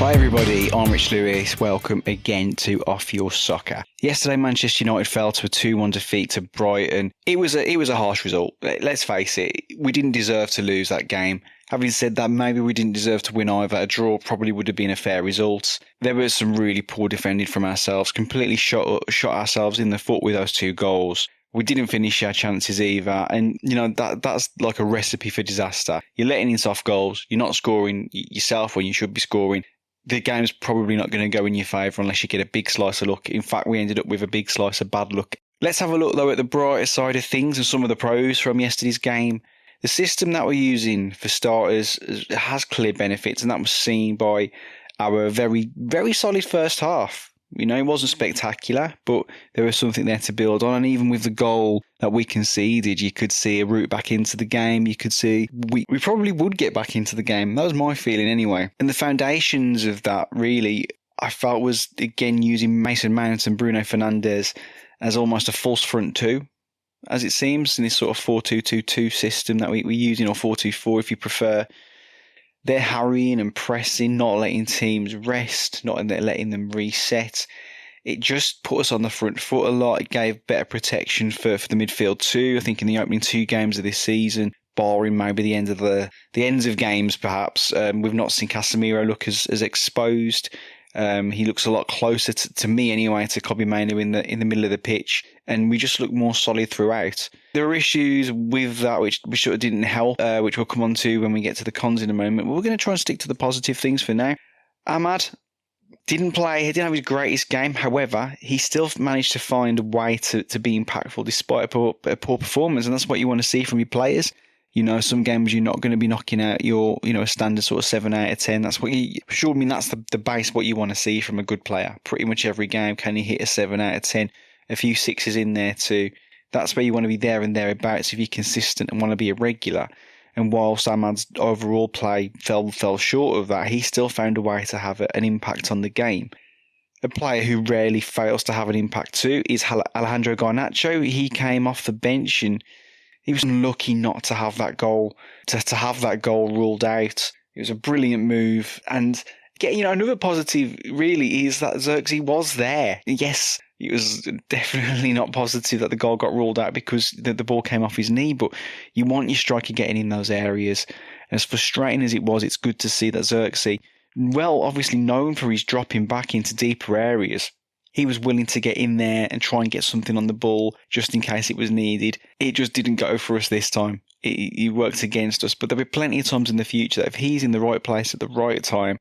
Hi everybody, I'm Rich Lewis. Welcome again to Off Your Soccer. Yesterday, Manchester United fell to a 2-1 defeat to Brighton. It was a harsh result. Let's face it, we didn't deserve to lose that game. Having said that, maybe we didn't deserve to win either. A draw probably would have been a fair result. There was some really poor defending from ourselves. Completely shot ourselves in the foot with those 2 goals. We didn't finish our chances either. And, that's like a recipe for disaster. You're letting in soft goals. You're not scoring yourself when you should be scoring. The game's probably not going to go in your favour unless you get a big slice of luck. In fact, we ended up with a big slice of bad luck. Let's have a look, though, at the brighter side of things and some of the pros from yesterday's game. The system that we're using, for starters, has clear benefits, and that was seen by our very, very solid first half. It wasn't spectacular, but there was something there to build on. And even with the goal that we conceded, you could see a route back into the game. You could see we probably would get back into the game. That was my feeling anyway. And the foundations of that, really, I felt was, again, using Mason Mount and Bruno Fernandes as almost a false front two, as it seems, in this sort of 4-2-2-2 system that we're using, or 4-2-4 if you prefer. They're harrying and pressing, not letting teams rest, not letting them reset. It just put us on the front foot a lot. It gave better protection for the midfield too. I think in the opening 2 games of this season, barring maybe the ends of games perhaps, we've not seen Casemiro look as exposed. He looks a lot closer to me anyway, to Kobbie Mainoo in the middle of the pitch, and we just look more solid throughout. There are issues with that which sort of didn't help, which we'll come on to when we get to the cons in a moment. But we're going to try and stick to the positive things for now. Ahmad didn't play. He didn't have his greatest game. However, he still managed to find a way to be impactful despite a poor performance, and that's what you want to see from your players. Some games you're not going to be knocking out your, a standard sort of 7 out of 10. That's what that's the base, what you want to see from a good player. Pretty much every game, can you hit a 7 out of 10? A few 6s in there too. That's where you want to be there and thereabouts if you're consistent and want to be a regular. And whilst Ahmad's overall play fell short of that, he still found a way to have an impact on the game. A player who rarely fails to have an impact too is Alejandro Garnacho. He came off the bench and he was unlucky not to have that goal, to have that goal ruled out. It was a brilliant move. And another positive really is that Xerxes was there. Yes, it was definitely not positive that the goal got ruled out because the ball came off his knee, but you want your striker getting in those areas. And as frustrating as it was, it's good to see that Xerxes, well, obviously known for his dropping back into deeper areas, he was willing to get in there and try and get something on the ball just in case it was needed. It just didn't go for us this time. He worked against us. But there'll be plenty of times in the future that if he's in the right place at the right time,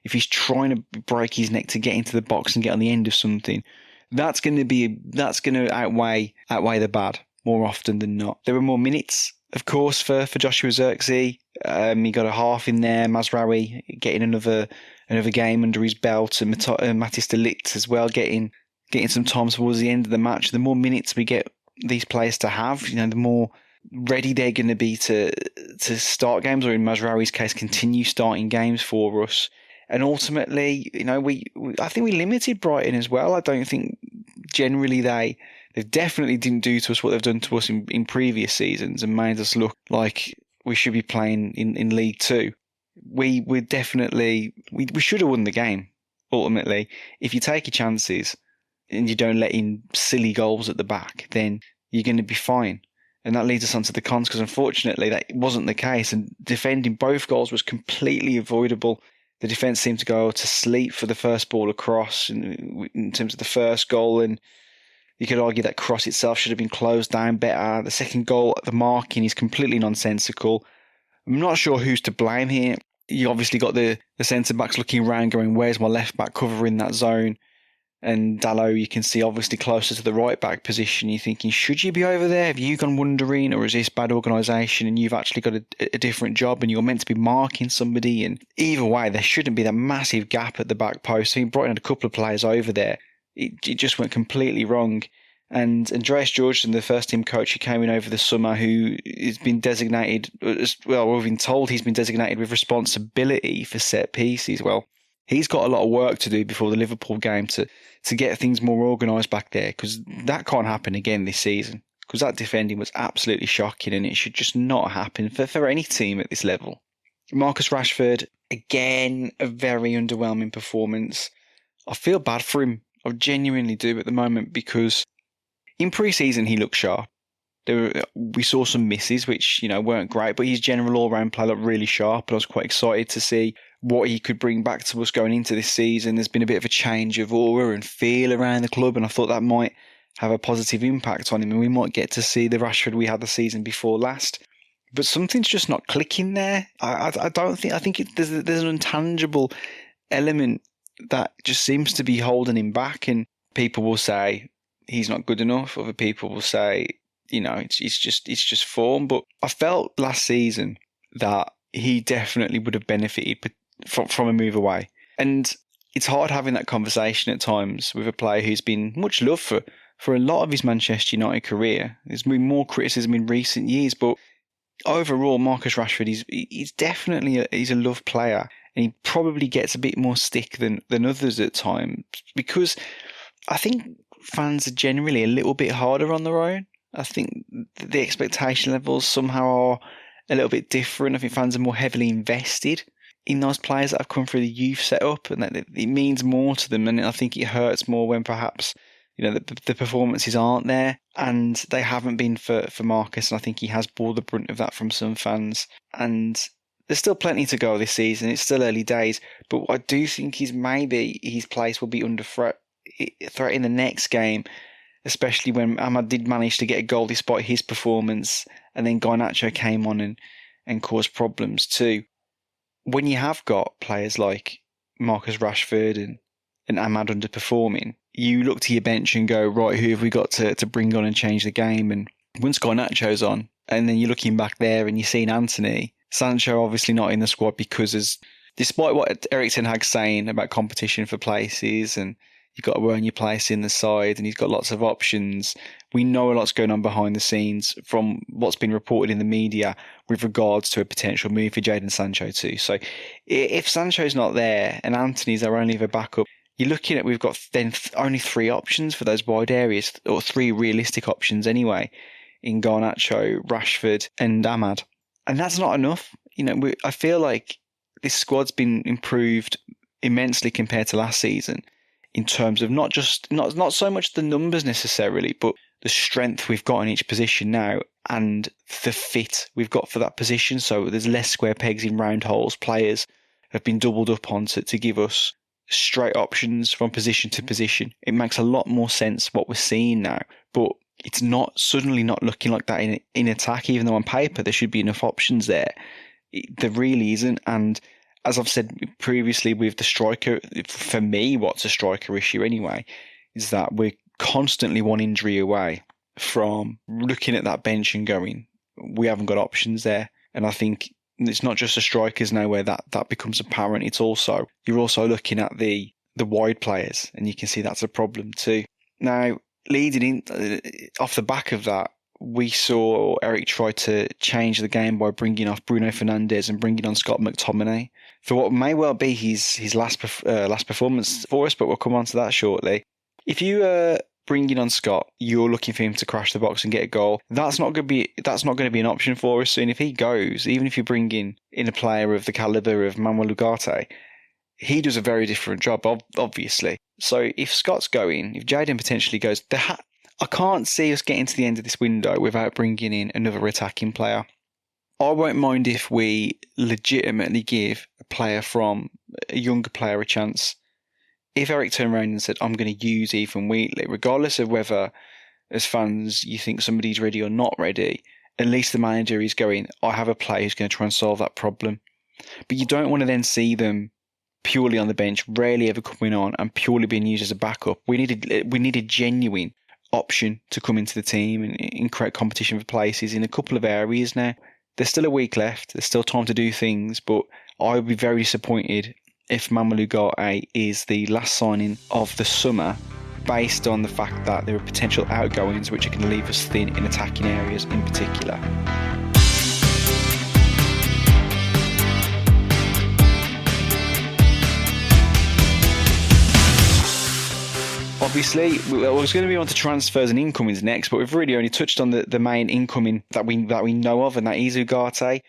if he's trying to break his neck to get into the box and get on the end of something, that's going to outweigh the bad more often than not. There were more minutes, of course, for Joshua Xerxes. He got a half in there. Mazraoui getting another game under his belt, and Matthijs de Ligt as well getting some time towards the end of the match. The more minutes we get these players to have, the more ready they're going to be to start games, or in Mazraoui's case, continue starting games for us. And ultimately, I think we limited Brighton as well. I don't think generally they definitely didn't do to us what they've done to us in previous seasons and made us look like we should be playing in League Two. We should have won the game, ultimately. If you take your chances and you don't let in silly goals at the back, then you're going to be fine. And that leads us on to the cons, because unfortunately that wasn't the case. And defending both goals was completely avoidable. The defence seemed to go to sleep for the first ball across in terms of the first goal, and you could argue that cross itself should have been closed down better. The second goal, the marking is completely nonsensical. I'm not sure who's to blame here. You obviously got the centre-backs looking around going, where's my left-back covering that zone? And Dalot, you can see obviously closer to the right-back position. You're thinking, should you be over there? Have you gone wandering, or is this bad organisation and you've actually got a different job and you're meant to be marking somebody? And either way, there shouldn't be that massive gap at the back post. So Brighton had a couple of players over there. It just went completely wrong. And Andreas Georgeson, the first team coach who came in over the summer, who has been designated, well, we've been told he's been designated with responsibility for set pieces. Well, he's got a lot of work to do before the Liverpool game to get things more organised back there, because that can't happen again this season, because that defending was absolutely shocking and it should just not happen for any team at this level. Marcus Rashford, again, a very underwhelming performance. I feel bad for him. I genuinely do at the moment because in pre-season he looked sharp. We saw some misses which, weren't great, but his general all-round play looked really sharp, and I was quite excited to see what he could bring back to us going into this season. There's been a bit of a change of aura and feel around the club, and I thought that might have a positive impact on him, and we might get to see the Rashford we had the season before last. But something's just not clicking there. I think there's an intangible element that just seems to be holding him back, and people will say he's not good enough. Other people will say, it's just form. But I felt last season that he definitely would have benefited from a move away. And it's hard having that conversation at times with a player who's been much loved for a lot of his Manchester United career. There's been more criticism in recent years, but overall, Marcus Rashford, he's definitely he's a loved player, and he probably gets a bit more stick than others at times, because I think fans are generally a little bit harder on their own. I think the expectation levels somehow are a little bit different. I think fans are more heavily invested in those players that have come through the youth setup, and that it means more to them. And I think it hurts more when perhaps the performances aren't there, and they haven't been for Marcus. And I think he has bore the brunt of that from some fans. And there's still plenty to go this season. It's still early days, but I do think maybe his place will be under threat in the next game, especially when Ahmad did manage to get a goal despite his performance, and then Garnacho came on and caused problems too. When you have got players like Marcus Rashford and Ahmad underperforming, you look to your bench and go, right, who have we got to bring on and change the game? And once Garnacho's on, and then you're looking back there and you're seeing Anthony, Sancho obviously not in the squad because despite what Erik Ten Hag's saying about competition for places and you've got to earn your place in the side and he's got lots of options, we know a lot's going on behind the scenes from what's been reported in the media with regards to a potential move for Jadon Sancho too. So if Sancho's not there and Anthony's our only other backup, you're looking at we've got then only 3 options for those wide areas, or 3 realistic options anyway, in Garnacho, Rashford and Ahmad. And that's not enough. I feel like this squad's been improved immensely compared to last season in terms of not so much the numbers necessarily, but the strength we've got in each position now and the fit we've got for that position. So there's less square pegs in round holes. Players have been doubled up on to give us straight options from position to position. It makes a lot more sense what we're seeing now, but it's not suddenly not looking like that in attack, even though on paper there should be enough options there. There really isn't. And as I've said previously with the striker, for me, what's a striker issue anyway, is that we're constantly one injury away from looking at that bench and going, we haven't got options there. And I think it's not just the strikers now where that becomes apparent. It's also, you're also looking at the wide players, and you can see that's a problem too. Now, leading in off the back of that, we saw Eric try to change the game by bringing off Bruno Fernandes and bringing on Scott McTominay for what may well be his last performance for us, but we'll come on to that shortly. If you bringing on Scott, you're looking for him to crash the box and get a goal. That's not going to be an option for us. And if he goes, even if you bring in a player of the caliber of Manuel Ugarte, he does a very different job, obviously. So if Scott's going, if Jadon potentially goes, I can't see us getting to the end of this window without bringing in another attacking player. I won't mind if we legitimately give a younger player a chance. If Eric turned around and said, I'm going to use Ethan Wheatley, regardless of whether as fans you think somebody's ready or not ready, at least the manager is going, I have a player who's going to try and solve that problem. But you don't want to then see them purely on the bench, rarely ever coming on and purely being used as a backup. We need a genuine option to come into the team and create competition for places in a couple of areas now. There's still a week left. There's still time to do things, but I would be very disappointed if Manuel Ugarte is the last signing of the summer, based on the fact that there are potential outgoings which are going to leave us thin in attacking areas in particular. Obviously, I was going to be on to transfers and incomings next, but we've really only touched on the main incoming that we know of, and that is Ugarte.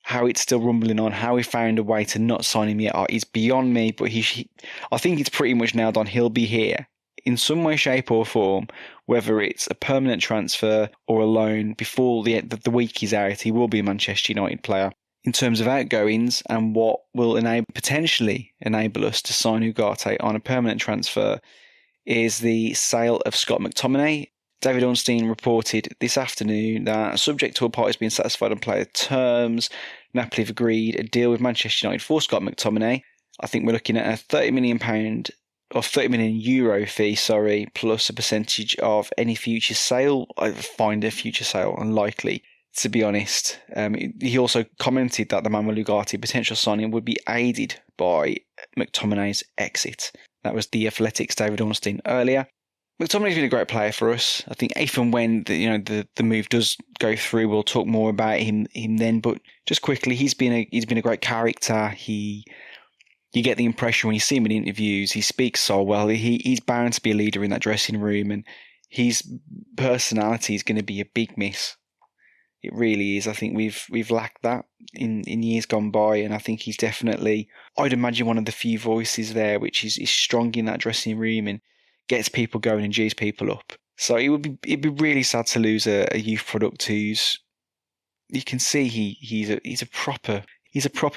how it's still rumbling on, how he found a way to not sign him yet, is beyond me. But I think it's pretty much nailed on. He'll be here in some way, shape, or form, whether it's a permanent transfer or a loan. Before the week is out, he will be a Manchester United player. In terms of outgoings and what will potentially enable us to sign Ugarte on a permanent transfer is the sale of Scott McTominay. David Ornstein reported this afternoon that, subject to all parties being satisfied on player terms, Napoli have agreed a deal with Manchester United for Scott McTominay. I think we're looking at a £30 million or €30 million fee, plus a percentage of any future sale. I find a future sale unlikely, to be honest. He also commented that the Manuel Ugarte potential signing would be aided by McTominay's exit. That was the Athletic's David Ornstein earlier. McTominay's been a great player for us. I think if and when the move does go through, we'll talk more about him then. But just quickly, he's been a great character. You get the impression when you see him in interviews, he speaks so well. He's bound to be a leader in that dressing room, and his personality is going to be a big miss. It really is. I think we've lacked that in years gone by, and I think he's definitely, I'd imagine, one of the few voices there which is strong in that dressing room and gets people going and G's people up. So it'd be really sad to lose a youth product who's, you can see he's a proper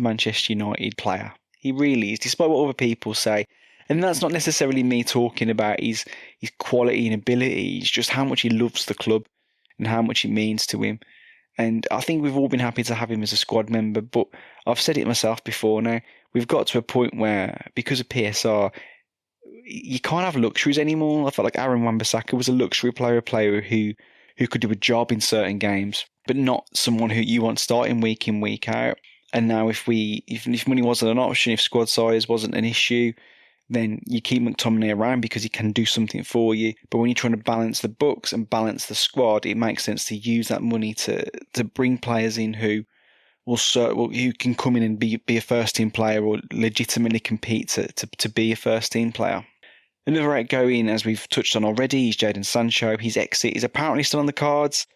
Manchester United player. He really is, despite what other people say. And that's not necessarily me talking about his quality and ability. It's just how much he loves the club and how much it means to him. And I think we've all been happy to have him as a squad member, but I've said it myself before now, we've got to a point where, because of PSR, you can't have luxuries anymore. I felt like Aaron Wan-Bissaka was a luxury player, a player who could do a job in certain games, but not someone who you want starting week in, week out. And now if money wasn't an option, if squad size wasn't an issue, then you keep McTominay around because he can do something for you. But when you're trying to balance the books and balance the squad, it makes sense to use that money to bring players in who can come in and be a first team player or legitimately compete to be a first team player. Another outgoing, as we've touched on already, is Jadon Sancho. His exit is apparently still on the cards.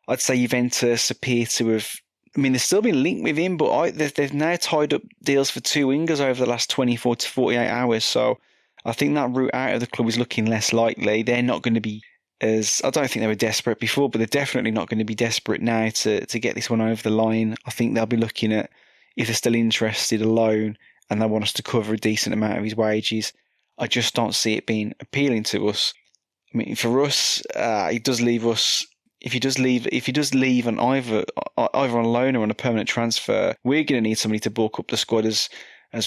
I'd say Juventus appear to have, they've still been linked with him, but they've now tied up deals for two wingers over the last 24 to 48 hours. So I think that route out of the club is looking less likely. They're not going to be I don't think they were desperate before, but they're definitely not going to be desperate now to get this one over the line. I think they'll be looking at, if they're still interested, a loan, and they want us to cover a decent amount of his wages. I just don't see it being appealing to us. For us, it does leave us. If he does leave on either on loan or on a permanent transfer, we're going to need somebody to bulk up the squad, as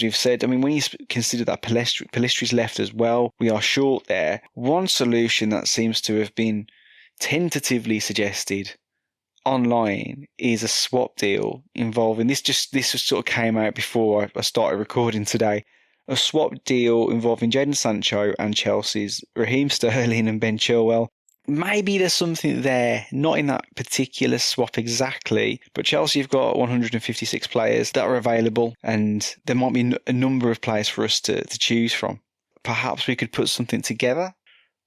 we've said. When you consider that Pelestri's left as well, we are short there. One solution that seems to have been tentatively suggested online is a swap deal involving this sort of came out before I started recording today. A swap deal involving Jadon Sancho and Chelsea's Raheem Sterling and Ben Chilwell. Maybe there's something there, not in that particular swap exactly, but Chelsea have got 156 players that are available, and there might be a number of players for us to choose from. Perhaps we could put something together.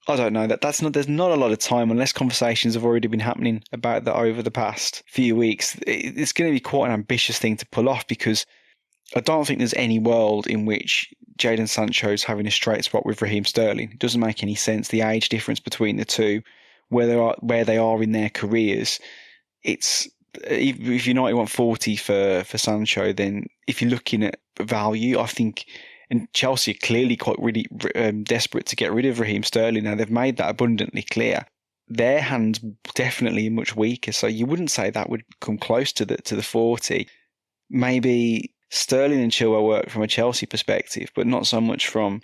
I don't know. There's not a lot of time, unless conversations have already been happening about that over the past few weeks. It's going to be quite an ambitious thing to pull off, because I don't think there's any world in which Jadon Sancho's having a straight swap with Raheem Sterling. It doesn't make any sense. The age difference between the two, where they are in their careers, if United want 40 for Sancho, then if you're looking at value, I think, and Chelsea are clearly quite really desperate to get rid of Raheem Sterling. Now, they've made that abundantly clear. Their hands definitely much weaker, so you wouldn't say that would come close to the 40. Maybe Sterling and Chilwell work from a Chelsea perspective, but not so much from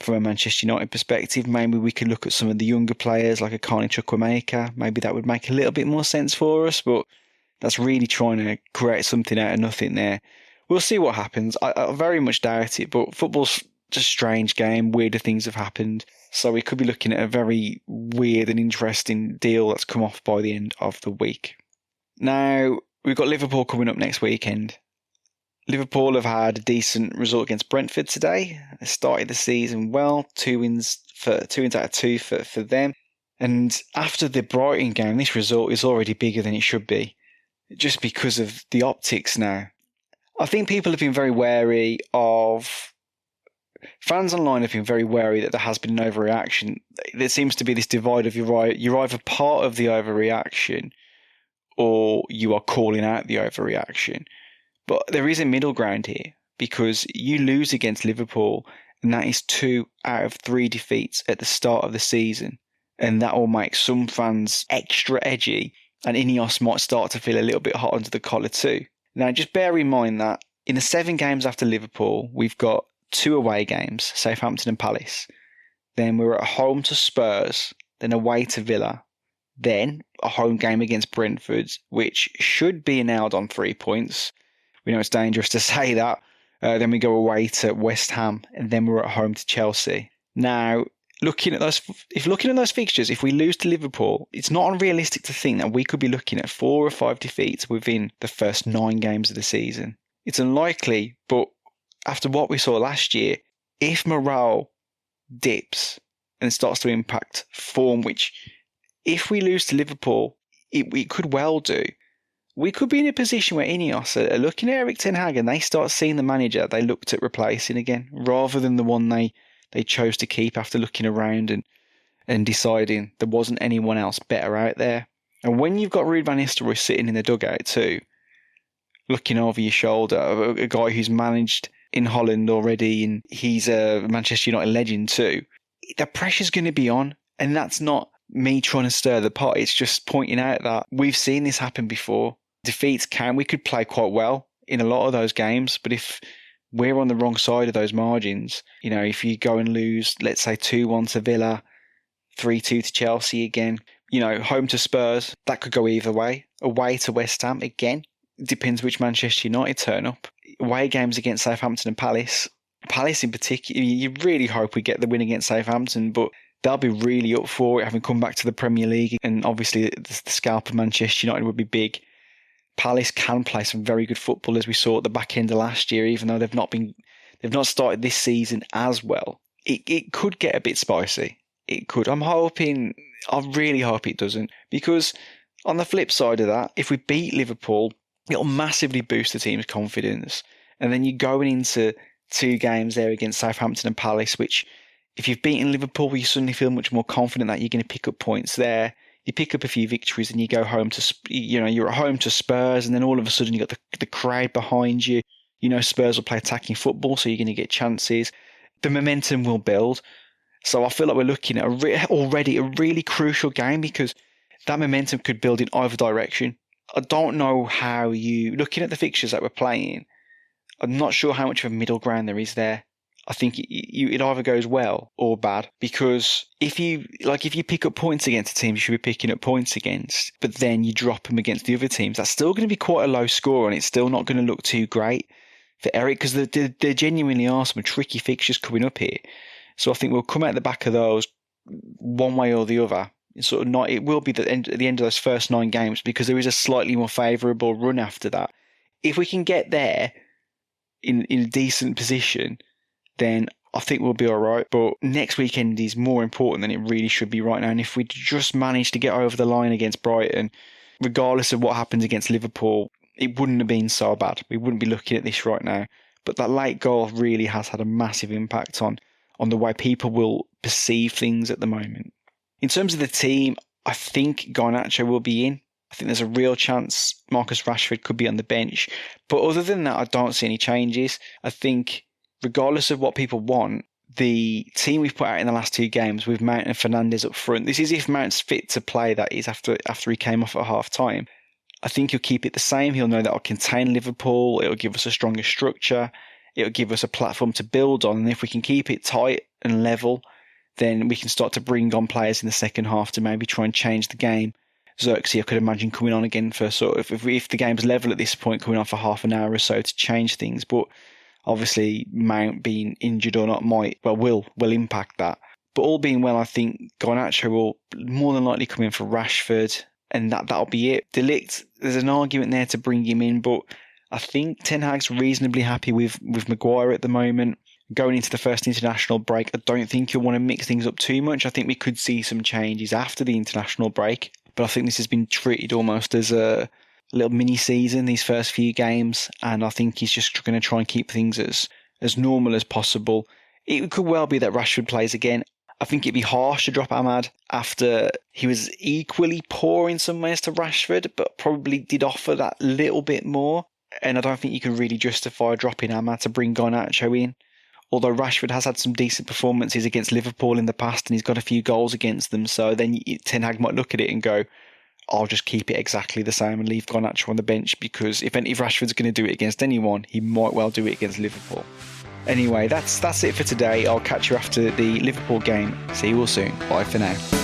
a Manchester United perspective. Maybe we could look at some of the younger players like a Carney Chukwuemeka. Maybe that would make a little bit more sense for us, but that's really trying to create something out of nothing there. We'll see what happens. I very much doubt it, but football's just a strange game. Weirder things have happened. So we could be looking at a very weird and interesting deal that's come off by the end of the week. Now, we've got Liverpool coming up next weekend. Liverpool have had a decent result against Brentford today. They started the season well, two wins out of two for them. And after the Brighton game, this result is already bigger than it should be, just because of the optics now. I think people have been very wary of. Fans online have been very wary that there has been an overreaction. There seems to be this divide of you're either part of the overreaction or you are calling out the overreaction. But there is a middle ground here because you lose against Liverpool, and that is 2 out of 3 defeats at the start of the season. And that will make some fans extra edgy, and Ineos might start to feel a little bit hot under the collar too. Now, just bear in mind that in the 7 games after Liverpool, we've got 2 away games, Southampton and Palace. Then we're at home to Spurs, then away to Villa, then a home game against Brentford, which should be nailed on 3 points. We know it's dangerous to say that. Then we go away to West Ham, and then we're at home to Chelsea. Now, looking at those fixtures, if we lose to Liverpool, it's not unrealistic to think that we could be looking at 4 or 5 defeats within the first 9 games of the season. It's unlikely, but after what we saw last year, if morale dips and starts to impact form, which if we lose to Liverpool, we could well do. We could be in a position where Ineos are looking at Eric Ten Hag and they start seeing the manager they looked at replacing again, rather than the one they chose to keep after looking around and deciding there wasn't anyone else better out there. And when you've got Ruud van Nistelrooy sitting in the dugout too, looking over your shoulder, a guy who's managed in Holland already, and he's a Manchester United legend too, the pressure's going to be on. And that's not me trying to stir the pot. It's just pointing out that we've seen this happen before. Defeats we could play quite well in a lot of those games, but if we're on the wrong side of those margins, if you go and lose, let's say 2-1 to Villa, 3-2 to Chelsea again, home to Spurs, that could go either way. Away to West Ham, again, depends which Manchester United turn up. Away games against Southampton and Palace in particular, you really hope we get the win against Southampton, but they'll be really up for it, having come back to the Premier League, and obviously the scalp of Manchester United would be big. Palace can play some very good football, as we saw at the back end of last year, even though they've not started this season as well. It could get a bit spicy. It could. I really hope it doesn't, because on the flip side of that, if we beat Liverpool, it'll massively boost the team's confidence. And then you're going into 2 games there against Southampton and Palace, which if you've beaten Liverpool, you suddenly feel much more confident that you're going to pick up points there. You pick up a few victories and you go home to, you're at home to Spurs, and then all of a sudden you've got the crowd behind you. Spurs will play attacking football, so you're going to get chances. The momentum will build. So I feel like we're looking at already a really crucial game, because that momentum could build in either direction. I don't know how looking at the fixtures that we're playing, I'm not sure how much of a middle ground there is there. I think it either goes well or bad, because if you pick up points against a team you should be picking up points against, but then you drop them against the other teams, that's still going to be quite a low score, and it's still not going to look too great for Eric, because there genuinely are some tricky fixtures coming up here. So I think we'll come out the back of those one way or the other. It will be at the end of those first 9 games, because there is a slightly more favourable run after that. If we can get there in a decent position, then I think we'll be all right. But next weekend is more important than it really should be right now. And if we just manage to get over the line against Brighton, regardless of what happens against Liverpool, it wouldn't have been so bad. We wouldn't be looking at this right now. But that late goal really has had a massive impact on the way people will perceive things at the moment. In terms of the team, I think Garnacho will be in. I think there's a real chance Marcus Rashford could be on the bench. But other than that, I don't see any changes. I think regardless of what people want, the team we've put out in the last 2 games with Mount and Fernandes up front, this is if Mount's fit to play, that is, after he came off at half time. I think he'll keep it the same. He'll know that it'll contain Liverpool. It'll give us a stronger structure. It'll give us a platform to build on. And if we can keep it tight and level, then we can start to bring on players in the second half to maybe try and change the game. Xerxes, I could imagine coming on again for sort of, if the game's level at this point, coming on for half an hour or so to change things. But obviously, Mount being injured or not will impact that. But all being well, I think Garnacho will more than likely come in for Rashford, and that'll be it. De Ligt, there's an argument there to bring him in, but I think Ten Hag's reasonably happy with Maguire at the moment. Going into the first international break, I don't think he'll want to mix things up too much. I think we could see some changes after the international break, but I think this has been treated almost as a little mini season, these first few games, and I think he's just going to try and keep things as normal as possible. It could well be that Rashford plays again. I think it'd be harsh to drop Ahmad after he was equally poor in some ways to Rashford, but probably did offer that little bit more. And I don't think you can really justify dropping Ahmad to bring Garnacho in. Although Rashford has had some decent performances against Liverpool in the past and he's got a few goals against them. So then Ten Hag might look at it and go, I'll just keep it exactly the same and leave Garnacho on the bench, because if Rashford's going to do it against anyone, he might well do it against Liverpool. Anyway, that's it for today. I'll catch you after the Liverpool game. See you all soon. Bye for now.